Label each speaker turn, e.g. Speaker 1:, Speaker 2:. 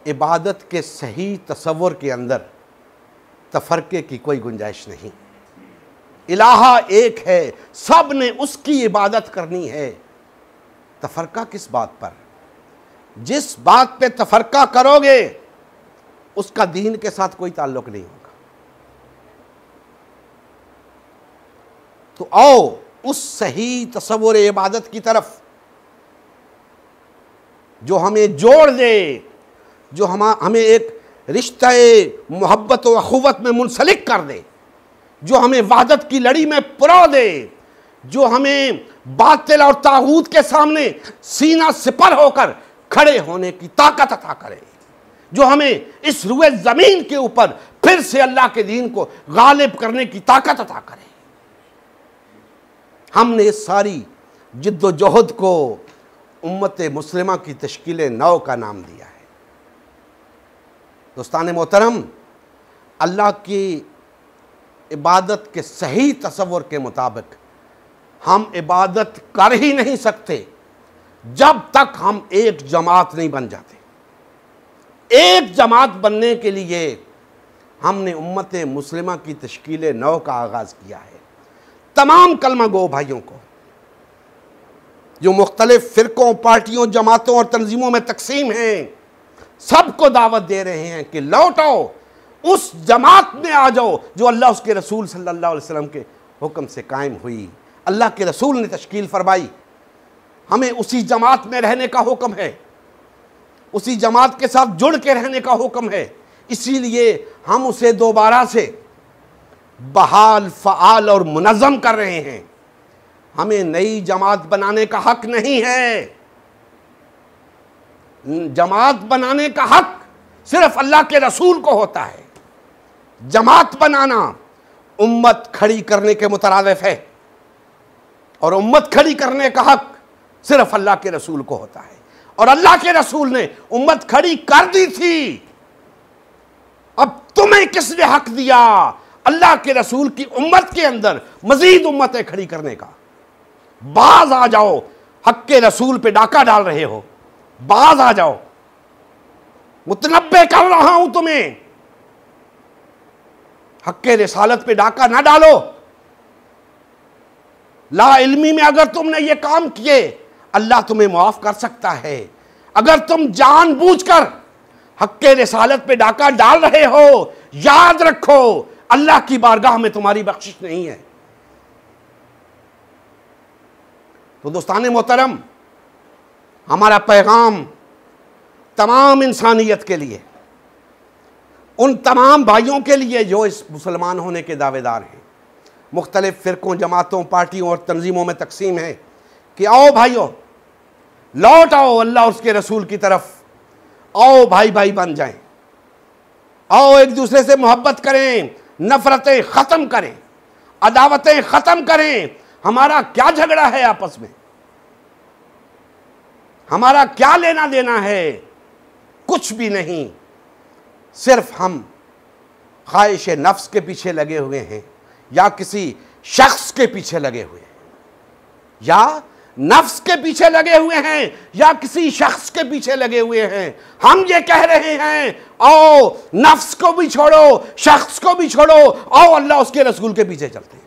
Speaker 1: इबादत के सही तसव्वुर के अंदर तफरके की कोई गुंजाइश नहीं। इलाहा एक है, सब ने उसकी इबादत करनी है। तफरका किस बात पर? जिस बात पे तफरका करोगे उसका दीन के साथ कोई ताल्लुक नहीं होगा। तो आओ उस सही तसव्वुर इबादत की तरफ जो हमें जोड़ दे, जो हमें एक रिश्ता मोहब्बत व अखुवत में मुंसलिक कर दे, जो हमें वहदत की लड़ी में पुरो दे, जो हमें बातिल और तागूत के सामने सीना सिपर होकर खड़े होने की ताकत अता करे, जो हमें इस रुए ज़मीन के ऊपर फिर से अल्लाह के दीन को गालिब करने की ताकत अता करे। हमने इस सारी जिद्दोजहद को उम्मत मुस्लिमा की तश्कील नौ का नाम दिया है। दोस्तान मोहतरम, अल्लाह की इबादत के सही तसव्वुर के मुताबिक हम इबादत कर ही नहीं सकते जब तक हम एक जमात नहीं बन जाते। एक जमात बनने के लिए हमने उम्मत मुस्लिमा की तश्कील नौ का आगाज़ किया है। तमाम कलमा गो भाइयों को जो मुख्तलिफ फ़िरकों, पार्टियों, जमातों और तंजीमों में तकसीम हैं, सबको दावत दे रहे हैं कि लौटो, उस जमात में आ जाओ जो अल्लाह उसके रसूल सल्लल्लाहु अलैहि वसल्लम के हुक्म से कायम हुई, अल्लाह के रसूल ने तश्कील फरमाई। हमें उसी जमात में रहने का हुक्म है, उसी जमात के साथ जुड़ के रहने का हुक्म है। इसीलिए हम उसे दोबारा से बहाल, फ़आल और मुनज़्ज़म कर रहे हैं। हमें नई जमात बनाने का हक नहीं है। जमात बनाने का हक सिर्फ अल्लाह के रसूल को होता है। जमात बनाना उम्मत खड़ी करने के मुतरादिफ है और उम्मत खड़ी करने का हक सिर्फ अल्लाह के रसूल को होता है। और अल्लाह के रसूल ने उम्मत खड़ी कर दी थी, अब तुम्हें किसने हक दिया अल्लाह के रसूल की उम्मत के अंदर मजीद उम्मतें खड़ी करने का? बाज आ जाओ, हक के रसूल पे डाका डाल रहे हो, बाज आ जाओ। मुतनब्बे कर रहा हूं तुम्हें, हक के रिसालत पे डाका ना डालो। ला इल्मी में अगर तुमने ये काम किए अल्लाह तुम्हें माफ कर सकता है। अगर तुम जानबूझकर हक के रिसालत पे डाका डाल रहे हो, याद रखो अल्लाह की बारगाह में तुम्हारी बख्शिश नहीं है। तो दोस्ताने मोहतरम, हमारा पैगाम तमाम इंसानियत के लिए, उन तमाम भाइयों के लिए जो इस मुसलमान होने के दावेदार हैं, मुख्तलिफ फ़िरकों, जमातों, पार्टियों और तंजीमों में तकसीम है, कि आओ भाइयों, लौट आओ अल्लाह और उसके रसूल की तरफ। आओ भाई भाई बन जाएं, आओ एक दूसरे से मोहब्बत करें, नफ़रतें ख़त्म करें, अदावतें ख़त्म करें। हमारा क्या झगड़ा है आपस में? हमारा क्या लेना देना है? कुछ भी नहीं। सिर्फ हम ख्वाहिश नफ्स के पीछे लगे हुए हैं, या किसी शख्स के पीछे लगे हुए हैं, या नफ्स के पीछे लगे हुए हैं, या किसी शख्स के पीछे लगे हुए हैं। हम ये कह रहे हैं, आओ नफ्स को भी छोड़ो, शख्स को भी छोड़ो, आओ अल्लाह उसके रसूल के पीछे चलते हैं।